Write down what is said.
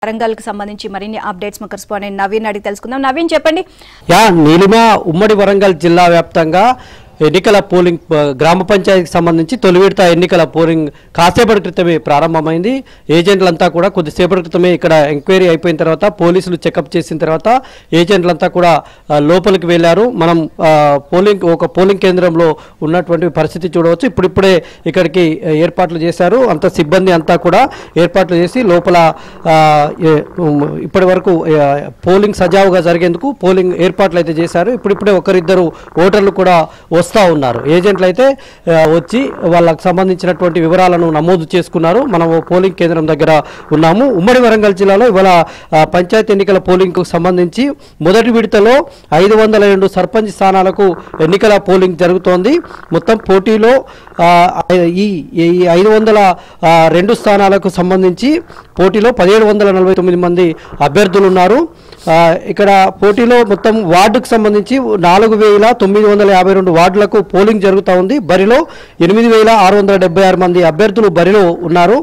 వరంగల్ కి సంబంధించి మరిన్ని అప్డేట్స్ మా కరెస్పాండెంట్ నవీన్ అడిగి తెలుసుకుందాం. నవీన్ చెప్పండి. నీలిమ ఉమ్మడి వరంగల్ జిల్లా వ్యాప్తంగా ఎన్నికల పోలింగ్ గ్రామ పంచాయతీకి సంబంధించి తొలి విడత ఎన్నికల పోలింగ్ కాసేపటి క్రితమే ప్రారంభమైంది. ఏజెంట్లంతా కూడా కొద్దిసేపటి క్రితమే ఇక్కడ ఎంక్వైరీ అయిపోయిన తర్వాత పోలీసులు చెకప్ చేసిన తర్వాత ఏజెంట్లంతా కూడా లోపలికి వెళ్ళారు. మనం ఒక పోలింగ్ కేంద్రంలో ఉన్నటువంటి పరిస్థితి చూడవచ్చు. ఇప్పుడిప్పుడే ఇక్కడికి ఏర్పాట్లు చేశారు. అంత సిబ్బంది అంతా కూడా ఏర్పాట్లు చేసి లోపల ఇప్పటి వరకు పోలింగ్ సజావుగా జరిగేందుకు పోలింగ్ ఏర్పాట్లు అయితే చేశారు. ఇప్పుడిప్పుడే ఒకరిద్దరు ఓటర్లు కూడా వస్తూ ఉన్నారు. ఏజెంట్లు అయితే వచ్చి వాళ్ళకు సంబంధించినటువంటి వివరాలను నమోదు చేసుకున్నారు. మనం పోలింగ్ కేంద్రం దగ్గర ఉన్నాము. ఉమ్మడి వరంగల్ జిల్లాలో ఇవాళ పంచాయతీ ఎన్నికల పోలింగ్కు సంబంధించి మొదటి విడతలో 502 సర్పంచ్ స్థానాలకు ఎన్నికల పోలింగ్ జరుగుతోంది. మొత్తం పోటీలో ఈ 502 స్థానాలకు సంబంధించి పోటీలో 1749 మంది అభ్యర్థులు ఉన్నారు. ఇక్కడ పోటీలో మొత్తం వార్డుకు సంబంధించి 4952 వార్డులకు పోలింగ్ జరుగుతూ ఉంది. బరిలో 8676 మంది అభ్యర్థులు బరిలో ఉన్నారు.